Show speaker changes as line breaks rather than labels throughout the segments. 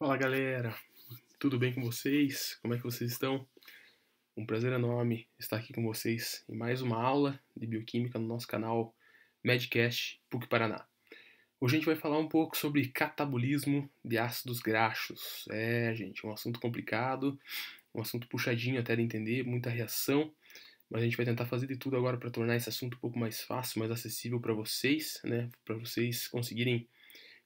Fala galera, tudo bem com vocês? Como é que vocês estão? Um prazer enorme estar aqui com vocês em mais uma aula de bioquímica no nosso canal Medcast PUC Paraná. Hoje a gente vai falar um pouco sobre catabolismo de ácidos graxos. Gente, um assunto complicado, um assunto puxadinho até de entender, muita reação, mas a gente vai tentar fazer de tudo agora para tornar esse assunto um pouco mais fácil, mais acessível para vocês, né? Para vocês conseguirem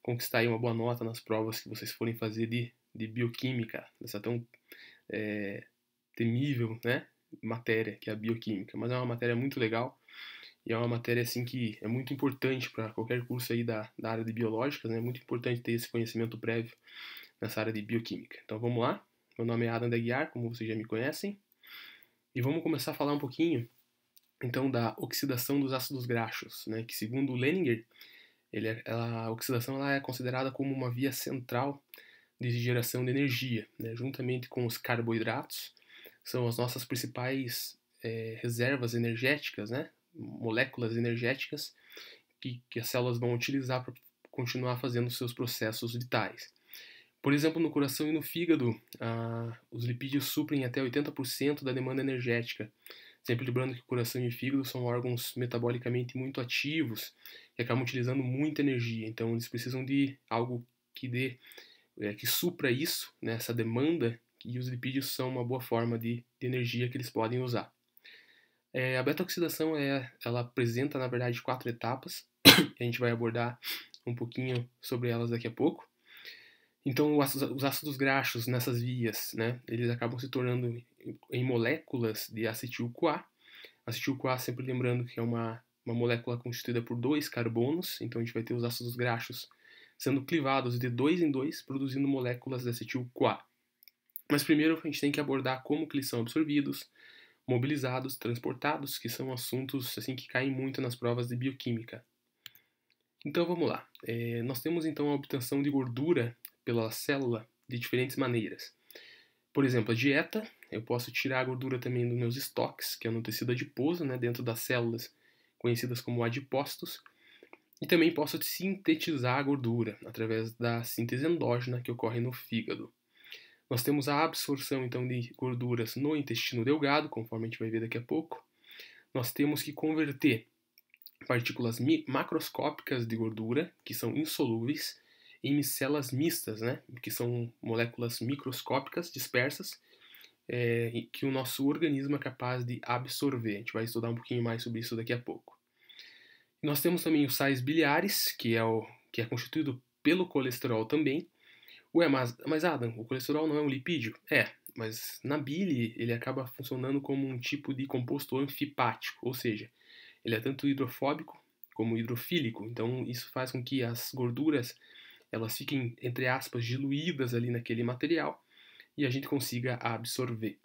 conquistar aí uma boa nota nas provas que vocês forem fazer de bioquímica, dessa tão temível, né, matéria que é a bioquímica. Mas é uma matéria muito legal e é uma matéria assim que é muito importante para qualquer curso aí da área de biológicas, né? É muito importante ter esse conhecimento prévio nessa área de bioquímica. Então vamos lá. Meu nome é Adam da Guiar, como vocês já me conhecem, e vamos começar a falar um pouquinho então da oxidação dos ácidos graxos, né? Que segundo Leninger, a oxidação ela é considerada como uma via central de geração de energia, né? Juntamente com os carboidratos, são as nossas principais reservas energéticas, né? Moléculas energéticas que as células vão utilizar para continuar fazendo seus processos vitais. Por exemplo, no coração e no fígado, os lipídios suprem até 80% da demanda energética. Sempre lembrando que o coração e o fígado são órgãos metabolicamente muito ativos e acabam utilizando muita energia. Então, eles precisam de algo que supra isso, né, essa demanda, e os lipídios são uma boa forma de energia que eles podem usar. A beta-oxidação ela apresenta, na verdade, 4 etapas, e a gente vai abordar um pouquinho sobre elas daqui a pouco. Então, os ácidos graxos nessas vias, né, eles acabam se tornando em moléculas de acetil-CoA. Acetil-CoA, sempre lembrando que é uma molécula constituída por 2 carbonos, então a gente vai ter os ácidos graxos sendo clivados de 2 em 2, produzindo moléculas de acetil-CoA. Mas primeiro a gente tem que abordar como que eles são absorvidos, mobilizados, transportados, que são assuntos assim que caem muito nas provas de bioquímica. Então vamos lá. Nós temos então a obtenção de gordura pela célula de diferentes maneiras. Por exemplo, a dieta, eu posso tirar a gordura também dos meus estoques, que é no tecido adiposo, né, dentro das células conhecidas como adipócitos, e também posso sintetizar a gordura através da síntese endógena que ocorre no fígado. Nós temos a absorção então de gorduras no intestino delgado, conforme a gente vai ver daqui a pouco. Nós temos que converter partículas macroscópicas de gordura, que são insolúveis, em micelas mistas, né, que são moléculas microscópicas dispersas, que o nosso organismo é capaz de absorver. A gente vai estudar um pouquinho mais sobre isso daqui a pouco. Nós temos também os sais biliares, que é constituído pelo colesterol também. Ué, mas Adam, o colesterol não é um lipídio? Mas na bile ele acaba funcionando como um tipo de composto anfipático, ou seja, ele é tanto hidrofóbico como hidrofílico. Então isso faz com que as gorduras elas fiquem, entre aspas, diluídas ali naquele material e a gente consiga absorver.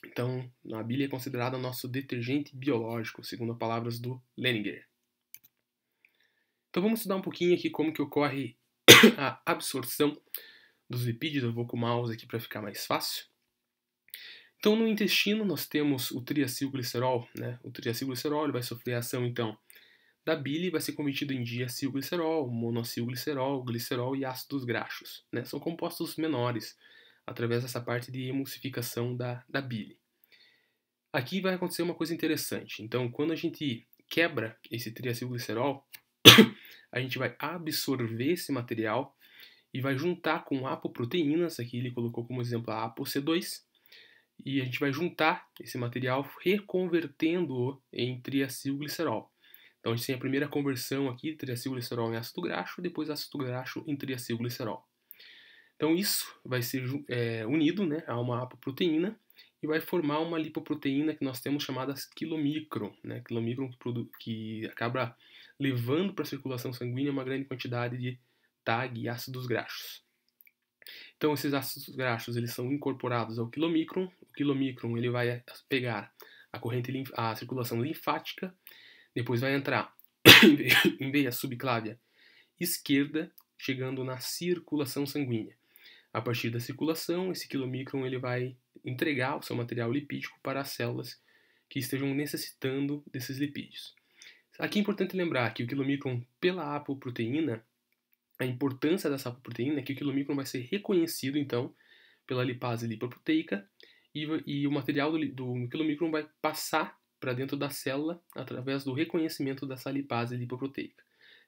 Então, a bile é considerada nosso detergente biológico, segundo as palavras do Leninger. Então vamos estudar um pouquinho aqui como que ocorre a absorção dos lipídios. Eu vou com o mouse aqui para ficar mais fácil. Então no intestino nós temos o triacilglicerol, né? O triacilglicerol ele vai sofrer a ação então da bile e vai ser convertido em diacilglicerol, monocilglicerol, glicerol e ácidos graxos, né? São compostos menores através dessa parte de emulsificação da bile. Aqui vai acontecer uma coisa interessante. Então quando a gente quebra esse triacilglicerol, a gente vai absorver esse material e vai juntar com apoproteínas, aqui ele colocou como exemplo a ApoC2, e a gente vai juntar esse material reconvertendo-o em triacilglicerol. Então a gente tem a primeira conversão aqui de triacilglicerol em ácido graxo, depois ácido graxo em triacilglicerol. Então isso vai ser unido, né, a uma apoproteína e vai formar uma lipoproteína que nós temos chamadas quilomicron, né, quilomicron que acaba levando para a circulação sanguínea uma grande quantidade de TAG e ácidos graxos. Então esses ácidos graxos eles são incorporados ao quilomicron. O quilomicron ele vai pegar a circulação linfática, depois vai entrar em veia subclávia esquerda, chegando na circulação sanguínea. A partir da circulação, esse quilomicron ele vai entregar o seu material lipídico para as células que estejam necessitando desses lipídios. Aqui é importante lembrar que o quilomicron, pela apoproteína, A importância dessa apoproteína é que o quilomicron vai ser reconhecido, então, pela lipase lipoproteica e o material do quilomicron vai passar para dentro da célula através do reconhecimento dessa lipase lipoproteica.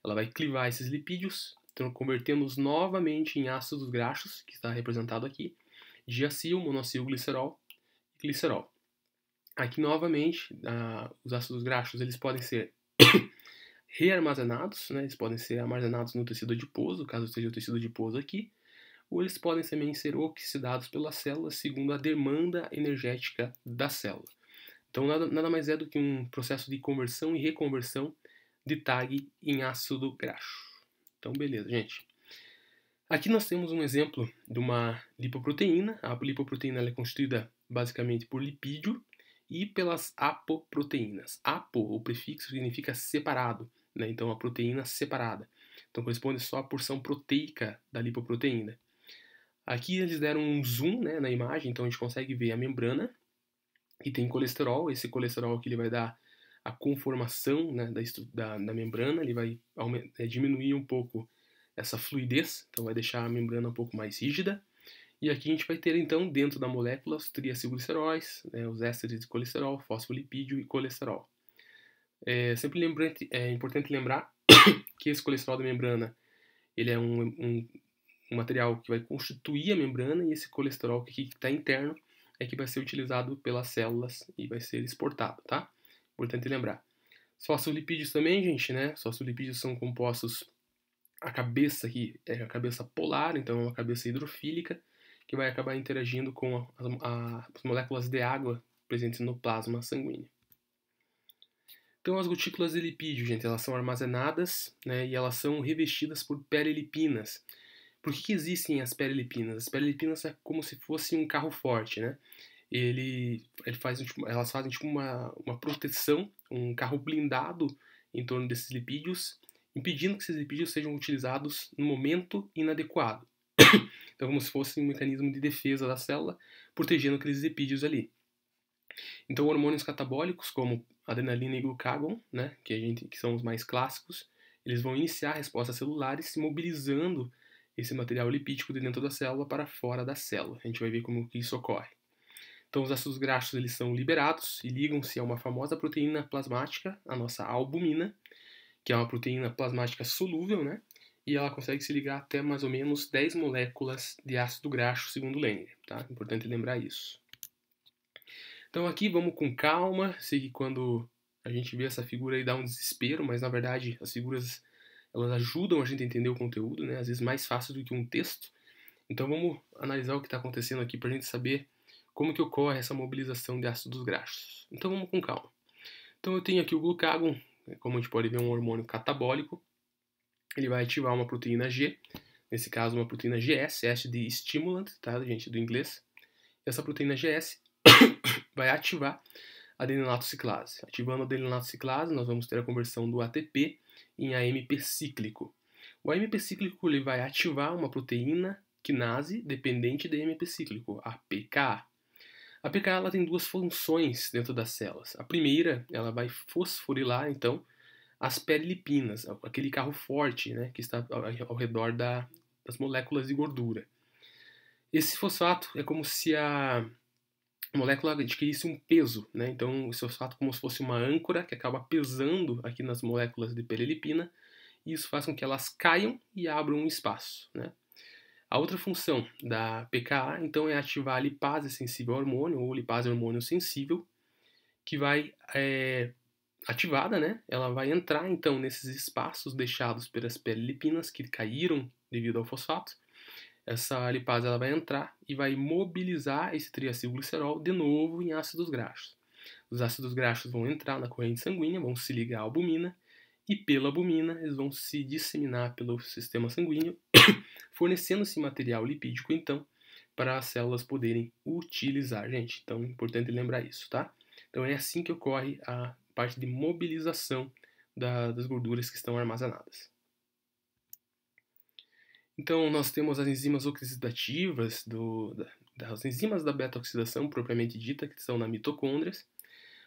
Ela vai clivar esses lipídios, então, convertendo-os novamente em ácidos graxos, que está representado aqui, diacil, monocil, glicerol e glicerol. Aqui, novamente, os ácidos graxos eles podem ser rearmazenados, né? Eles podem ser armazenados no tecido adiposo, caso seja o tecido adiposo aqui, ou eles podem também ser oxidados pelas células segundo a demanda energética da célula. Então, nada mais é do que um processo de conversão e reconversão de TAG em ácido graxo. Então, beleza, gente. Aqui nós temos um exemplo de uma lipoproteína. A lipoproteína é constituída basicamente por lipídio e pelas apoproteínas. Apo, o prefixo, significa separado, né? Então, a proteína separada. Então, corresponde só à porção proteica da lipoproteína. Aqui eles deram um zoom, né, na imagem, então a gente consegue ver a membrana, que tem colesterol. Esse colesterol aqui ele vai dar a conformação, né, da membrana, ele vai diminuir um pouco essa fluidez, então vai deixar a membrana um pouco mais rígida. E aqui a gente vai ter, então, dentro da molécula, os triacilgliceróis, né, os ésteres de colesterol, fosfolipídio e colesterol. É importante lembrar que esse colesterol da membrana ele é um material que vai constituir a membrana, e esse colesterol que está interno é que vai ser utilizado pelas células e vai ser exportado, tá? Importante lembrar. Os fosfolipídios também, gente, né? Os fosfolipídios são compostos, a cabeça aqui é a cabeça polar, então é uma cabeça hidrofílica, que vai acabar interagindo com as moléculas de água presentes no plasma sanguíneo. Então, as gotículas de lipídio, gente, elas são armazenadas, né, e elas são revestidas por perilipinas. Por que existem as perilipinas? As perilipinas é como se fosse um carro forte, né? Elas fazem tipo uma proteção, um carro blindado em torno desses lipídios, impedindo que esses lipídios sejam utilizados no momento inadequado. Então, como se fosse um mecanismo de defesa da célula, protegendo aqueles lipídios ali. Então, hormônios catabólicos, como adrenalina e glucagon, né, que são os mais clássicos, eles vão iniciar respostas celulares, se mobilizando esse material lipídico de dentro da célula para fora da célula. A gente vai ver como que isso ocorre. Então, os ácidos graxos eles são liberados e ligam-se a uma famosa proteína plasmática, a nossa albumina, que é uma proteína plasmática solúvel, né? E ela consegue se ligar até mais ou menos 10 moléculas de ácido graxo, segundo Langer, tá? Importante lembrar isso. Então aqui vamos com calma. Sei que quando a gente vê essa figura aí dá um desespero, mas na verdade as figuras elas ajudam a gente a entender o conteúdo, né? Às vezes mais fácil do que um texto. Então vamos analisar o que está acontecendo aqui para a gente saber como que ocorre essa mobilização de ácidos graxos. Então vamos com calma. Então eu tenho aqui o glucagon, como a gente pode ver, um hormônio catabólico. Ele vai ativar uma proteína G, nesse caso uma proteína GS, S de stimulant, tá, gente, do inglês. E essa proteína GS vai ativar a adenilatossiclase. Ativando a adenilatossiclase, nós vamos ter a conversão do ATP em AMP cíclico. O AMP cíclico ele vai ativar uma proteína quinase dependente de AMP cíclico, a PKA. A PKA ela tem duas funções dentro das células. A primeira, ela vai fosforilar, então, as perilipinas, aquele carro forte, né, que está ao redor das moléculas de gordura. Esse fosfato é como se a molécula adquirisse um peso, né? Então, esse fosfato é como se fosse uma âncora que acaba pesando aqui nas moléculas de perilipina, e isso faz com que elas caiam e abram um espaço, né? A outra função da PKA, então, é ativar a lipase sensível ao hormônio, ou lipase hormônio sensível, que vai, ativada, né? Ela vai entrar, então, nesses espaços deixados pelas perilipinas que caíram devido ao fosfato. Essa lipase ela vai entrar e vai mobilizar esse triacilglicerol de novo em ácidos graxos. Os ácidos graxos vão entrar na corrente sanguínea, vão se ligar à albumina, e pela albumina eles vão se disseminar pelo sistema sanguíneo, fornecendo esse material lipídico, então, para as células poderem utilizar, gente. Então, é importante lembrar isso, tá? Então, é assim que ocorre a parte de mobilização das gorduras que estão armazenadas. Então, nós temos as enzimas oxidativas, das enzimas da beta-oxidação propriamente dita, que estão nas mitocôndrias.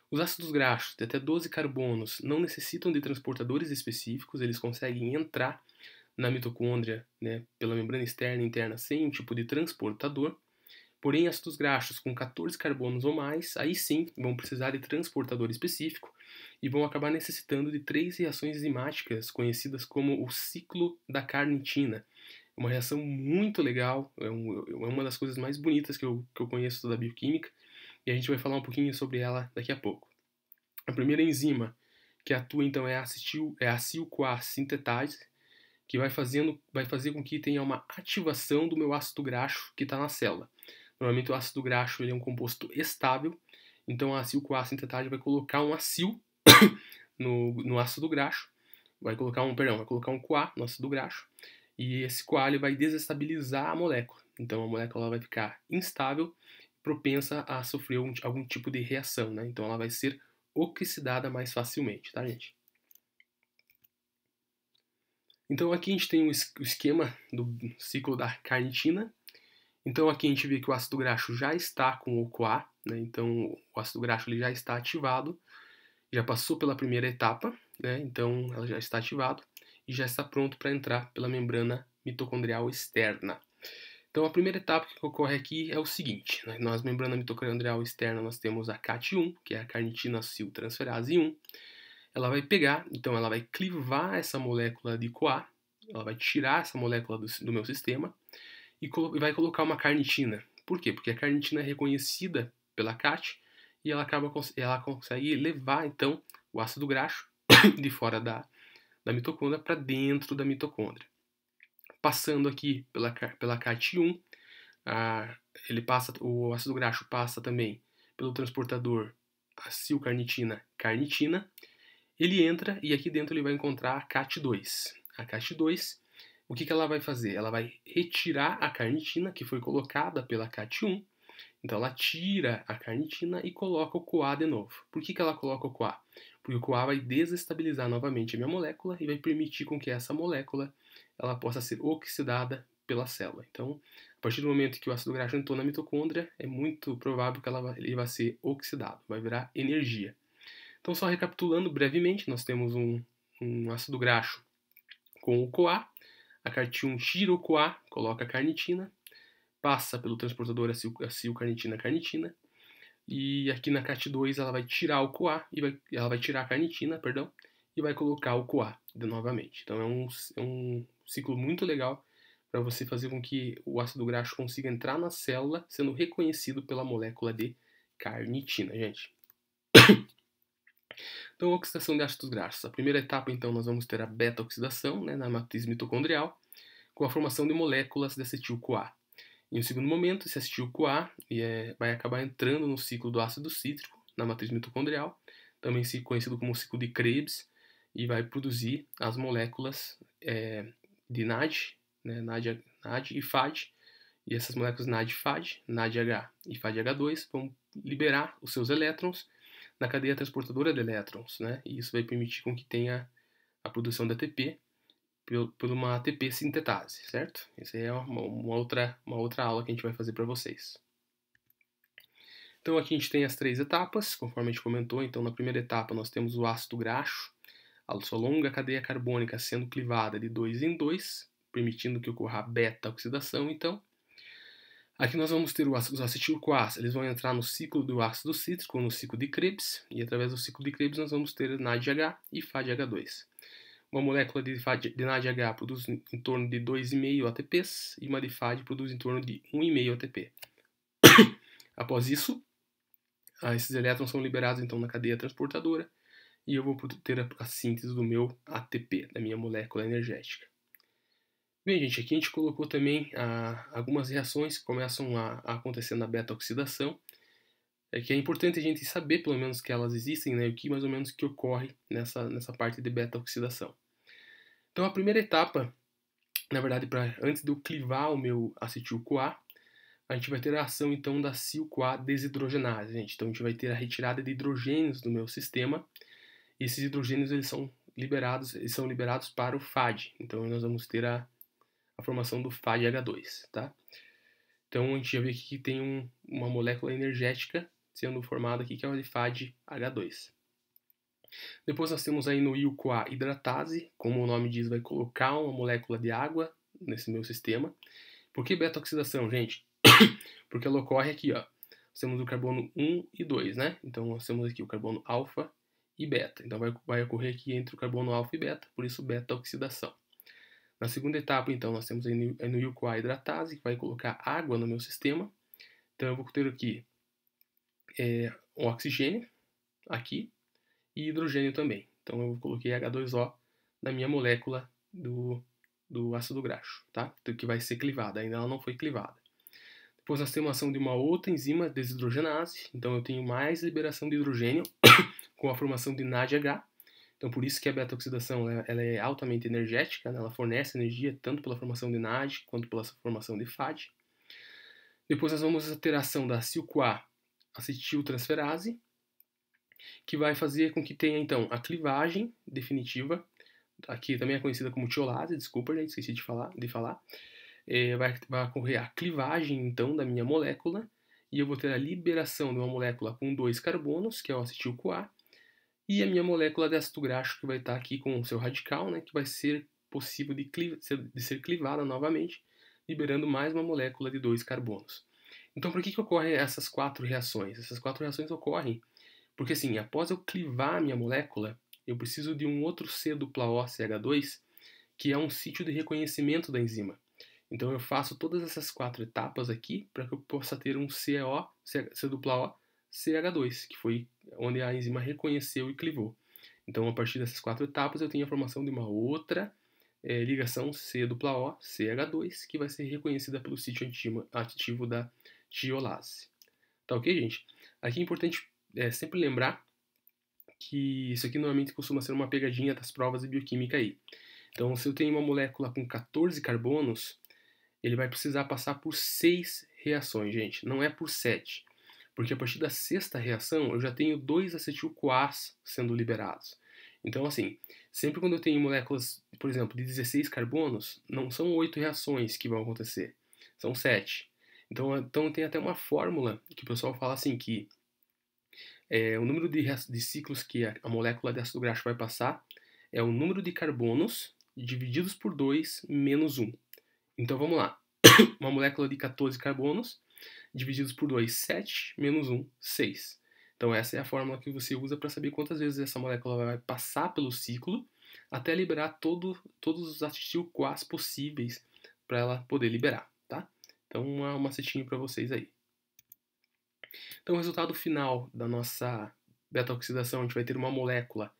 Os ácidos graxos, de até 12 carbonos, não necessitam de transportadores específicos, eles conseguem entrar na mitocôndria, né, pela membrana externa e interna sem um tipo de transportador. Porém, ácidos graxos com 14 carbonos ou mais, aí sim vão precisar de transportador específico e vão acabar necessitando de 3 reações enzimáticas conhecidas como o ciclo da carnitina. É uma reação muito legal, é uma das coisas mais bonitas que eu conheço da bioquímica, e a gente vai falar um pouquinho sobre ela daqui a pouco. A primeira enzima que atua então é a acetil-CoA sintetase, que vai fazer com que tenha uma ativação do meu ácido graxo que está na célula. Normalmente o ácido graxo ele é um composto estável, então a acetil-CoA sintetase vai colocar um acil no ácido graxo, vai colocar um CoA no ácido graxo, e esse CoA ele vai desestabilizar a molécula. Então a molécula vai ficar instável, propensa a sofrer algum tipo de reação, né? Então ela vai ser oxidada mais facilmente, tá, gente? Então aqui a gente tem o esquema do ciclo da carnitina. Então aqui a gente vê que o ácido graxo já está com o CoA, né? Então o ácido graxo ele já está ativado, já passou pela primeira etapa, né? Então ela já está ativado e já está pronto para entrar pela membrana mitocondrial externa. Então a primeira etapa que ocorre aqui é o seguinte, né? Na membrana mitocondrial externa nós temos a CAT1, que é a carnitina aciltransferase 1. Ela vai pegar, então ela vai clivar essa molécula de CoA, ela vai tirar essa molécula do meu sistema e vai colocar uma carnitina. Por quê? Porque a carnitina é reconhecida pela CAT e ela consegue levar então o ácido graxo de fora da mitocôndria para dentro da mitocôndria. Passando aqui pela CAT1, o ácido graxo passa também pelo transportador acilcarnitina-carnitina. Ele entra e aqui dentro ele vai encontrar a CAT2. A CAT2, o que ela vai fazer? Ela vai retirar a carnitina que foi colocada pela CAT1. Então ela tira a carnitina e coloca o CoA de novo. Por que ela coloca o CoA? Porque o CoA vai desestabilizar novamente a minha molécula e vai permitir com que essa molécula ela possa ser oxidada pela célula. Então, a partir do momento que o ácido graxo entrou na mitocôndria, é muito provável que ele vai ser oxidado, vai virar energia. Então, só recapitulando brevemente, nós temos um ácido graxo com o CoA, a CAT1 tira o CoA, coloca a carnitina, passa pelo transportador acilcarnitina-carnitina, e aqui na CAT2 ela vai tirar o CoA, ela vai tirar a carnitina, perdão, e vai colocar o CoA novamente. Então é um ciclo muito legal para você fazer com que o ácido graxo consiga entrar na célula, sendo reconhecido pela molécula de carnitina, gente. Então, oxidação de ácidos graxos. A primeira etapa, então, nós vamos ter a beta-oxidação, né, na matriz mitocondrial, com a formação de moléculas de acetil-CoA. Em um segundo momento, esse acetil-CoA vai acabar entrando no ciclo do ácido cítrico, na matriz mitocondrial, também conhecido como ciclo de Krebs, e vai produzir as moléculas de NAD, né, NAD e FAD, e essas moléculas NAD e FAD, NADH e FADH2, vão liberar os seus elétrons na cadeia transportadora de elétrons, né? E isso vai permitir com que tenha a produção de ATP por uma ATP sintetase, certo? Essa é uma outra aula que a gente vai fazer para vocês. Então aqui a gente tem as 3 etapas, conforme a gente comentou. Então na primeira etapa nós temos o ácido graxo, a sua longa cadeia carbônica sendo clivada de 2 em 2, permitindo que ocorra a beta-oxidação, então. Aqui nós vamos ter os acetil-CoAs, eles vão entrar no ciclo do ácido cítrico, no ciclo de Krebs, e através do ciclo de Krebs nós vamos ter NADH e FADH2. Uma molécula de NADH produz em torno de 2,5 ATPs e uma de FAD produz em torno de 1,5 ATP. Após isso, esses elétrons são liberados então na cadeia transportadora e eu vou ter a síntese do meu ATP, da minha molécula energética. Bem, gente, aqui a gente colocou também algumas reações que começam a acontecer na beta-oxidação, que é importante a gente saber, pelo menos, que elas existem, né, o que mais ou menos que ocorre nessa parte de beta-oxidação. Então, a primeira etapa, na verdade, antes de eu clivar o meu acetil-CoA, a gente vai ter a ação, então, da acil-CoA desidrogenase, gente. Então, a gente vai ter a retirada de hidrogênios do meu sistema, e esses hidrogênios eles são liberados para o FAD. Então, nós vamos ter a formação do FADH2, tá? Então a gente já vê aqui que tem uma molécula energética sendo formada aqui, que é o FADH2. Depois nós temos aí no IU-CoA hidratase, como o nome diz, vai colocar uma molécula de água nesse meu sistema. Por que beta-oxidação, gente? Porque ela ocorre aqui, ó. Nós temos o carbono 1 e 2, né? Então nós temos aqui o carbono alfa e beta. Então vai ocorrer aqui entre o carbono alfa e beta, por isso beta-oxidação. Na segunda etapa, então, nós temos aí no IU-CoA hidratase, que vai colocar água no meu sistema. Então eu vou ter aqui o oxigênio aqui e hidrogênio também. Então eu coloquei H2O na minha molécula do ácido graxo, tá? Que vai ser clivada, ainda ela não foi clivada. Depois nós temos a ação de uma outra enzima desidrogenase, então eu tenho mais liberação de hidrogênio com a formação de NADH. Então por isso que a beta-oxidação ela é altamente energética, né? Ela fornece energia tanto pela formação de NAD quanto pela formação de FAD. Depois nós vamos ter a ação da CIL-CoA acetiltransferase, que vai fazer com que tenha então a clivagem definitiva, aqui também é conhecida como tiolase, desculpa gente, esqueci de falar. Vai ocorrer a clivagem então da minha molécula, e eu vou ter a liberação de uma molécula com 2 carbonos, que é o acetil-CoA, e a minha molécula de ácido graxo, que vai estar aqui com o seu radical, né, que vai ser possível de ser clivada novamente, liberando mais uma molécula de 2 carbonos. Então, por que ocorrem essas 4 reações? Essas 4 reações ocorrem porque, assim, após eu clivar a minha molécula, eu preciso de um outro C-OCH2, que é um sítio de reconhecimento da enzima. Então, eu faço todas essas 4 etapas aqui para que eu possa ter um C-OCH2, que foi onde a enzima reconheceu e clivou. Então, a partir dessas 4 etapas, eu tenho a formação de uma outra ligação C-OCH2, que vai ser reconhecida pelo sítio ativo da tiolase. Tá ok, gente? Aqui é importante sempre lembrar que isso aqui normalmente costuma ser uma pegadinha das provas de bioquímica aí. Então, se eu tenho uma molécula com 14 carbonos, ele vai precisar passar por 6 reações, gente. Não é por 7. Porque a partir da sexta reação, eu já tenho 2 acetil-CoAs sendo liberados. Então, assim, sempre quando eu tenho moléculas, por exemplo, de 16 carbonos, não são 8 reações que vão acontecer, são 7. Então tem até uma fórmula que o pessoal fala assim, que o número de ciclos que a molécula de ácido graxo vai passar é o número de carbonos divididos por 2 menos 1. Então vamos lá. Uma molécula de 14 carbonos divididos por 2, 7, menos 1, 6. Então essa é a fórmula que você usa para saber quantas vezes essa molécula vai passar pelo ciclo até liberar todos os acetil-CoAs possíveis para ela poder liberar, tá? Então uma setinha para vocês aí. Então o resultado final da nossa beta-oxidação, a gente vai ter uma molécula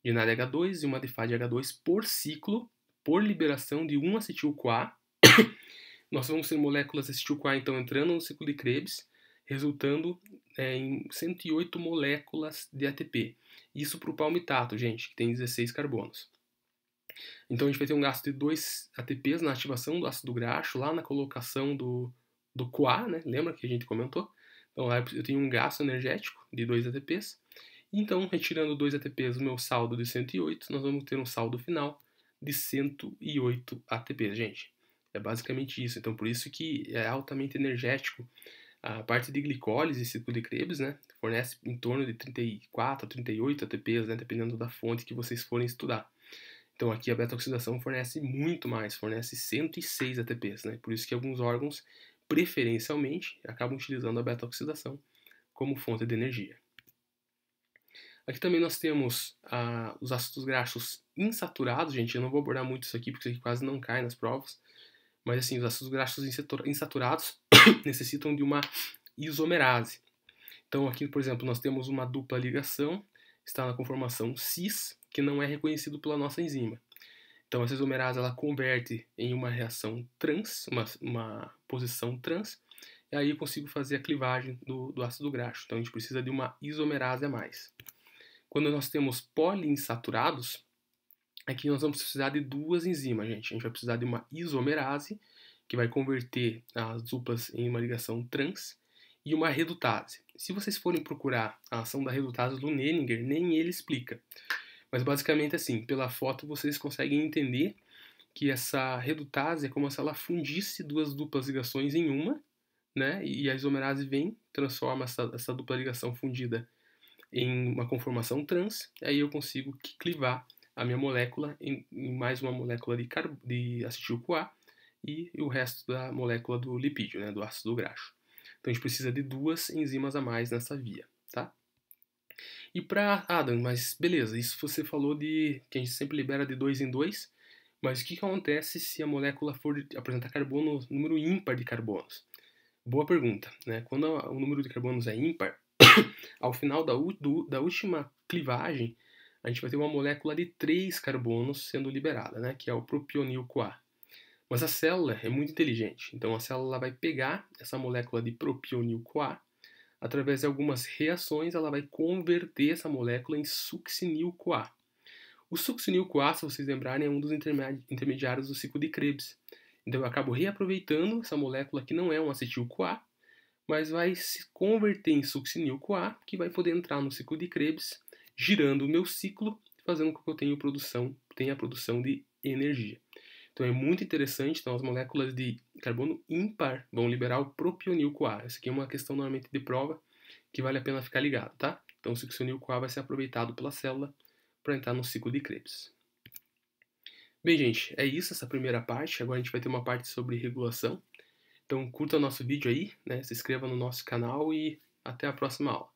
de NADH2 e uma de FADH2 por ciclo, por liberação de um acetil-CoA. Nós vamos ter moléculas de acetil-CoA então entrando no ciclo de Krebs, resultando em 108 moléculas de ATP. Isso para o palmitato, gente, que tem 16 carbonos. Então a gente vai ter um gasto de 2 ATPs na ativação do ácido graxo, lá na colocação do CoA, né? Lembra que a gente comentou? Então lá eu tenho um gasto energético de 2 ATPs. Então, retirando 2 ATPs do meu saldo de 108, nós vamos ter um saldo final de 108 ATPs, gente. É basicamente isso. Então, por isso que é altamente energético. A parte de glicólise, ciclo de Krebs, né, fornece em torno de 34 a 38 ATPs, né, dependendo da fonte que vocês forem estudar. Então, aqui a beta-oxidação fornece muito mais, fornece 106 ATPs, né? Por isso que alguns órgãos, preferencialmente, acabam utilizando a beta-oxidação como fonte de energia. Aqui também nós temos os ácidos graxos insaturados, gente. Eu não vou abordar muito isso aqui, porque isso aqui quase não cai nas provas. Mas assim, os ácidos graxos insaturados necessitam de uma isomerase. Então aqui, por exemplo, nós temos uma dupla ligação, está na conformação cis, que não é reconhecido pela nossa enzima. Então essa isomerase ela converte em uma reação trans, uma posição trans, e aí eu consigo fazer a clivagem do ácido graxo. Então a gente precisa de uma isomerase a mais. Quando nós temos poliinsaturados, aqui nós vamos precisar de 2 enzimas, gente. A gente vai precisar de uma isomerase, que vai converter as duplas em uma ligação trans, e uma redutase. Se vocês forem procurar a ação da redutase do Nenninger, nem ele explica. Mas basicamente assim, pela foto vocês conseguem entender que essa redutase é como se ela fundisse 2 duplas ligações em uma, né? E a isomerase vem, transforma essa dupla ligação fundida em uma conformação trans, aí eu consigo clivar a minha molécula em mais uma molécula de acetil-CoA e o resto da molécula do lipídio, né, do ácido graxo. Então a gente precisa de 2 enzimas a mais nessa via, tá? E para Adam, mas beleza, isso você falou de que a gente sempre libera de 2 em 2, mas o que acontece se a molécula for apresentar carbono, número ímpar de carbonos? Boa pergunta, né? Quando o número de carbonos é ímpar, ao final da última clivagem, a gente vai ter uma molécula de 3 carbonos sendo liberada, né? Que é o propionil-CoA. Mas a célula é muito inteligente, então a célula vai pegar essa molécula de propionil-CoA, através de algumas reações, ela vai converter essa molécula em succinil-CoA. O succinil-CoA, se vocês lembrarem, é um dos intermediários do ciclo de Krebs. Então eu acabo reaproveitando essa molécula que não é um acetil-CoA, mas vai se converter em succinil-CoA, que vai poder entrar no ciclo de Krebs, girando o meu ciclo, fazendo com que eu tenha a produção de energia. Então é muito interessante, então as moléculas de carbono ímpar vão liberar o propionil-CoA. Essa aqui é uma questão normalmente de prova que vale a pena ficar ligado, tá? Então o succinil-CoA vai ser aproveitado pela célula para entrar no ciclo de Krebs. Bem, gente, é isso essa primeira parte. Agora a gente vai ter uma parte sobre regulação. Então curta o nosso vídeo aí, né? Se inscreva no nosso canal e até a próxima aula.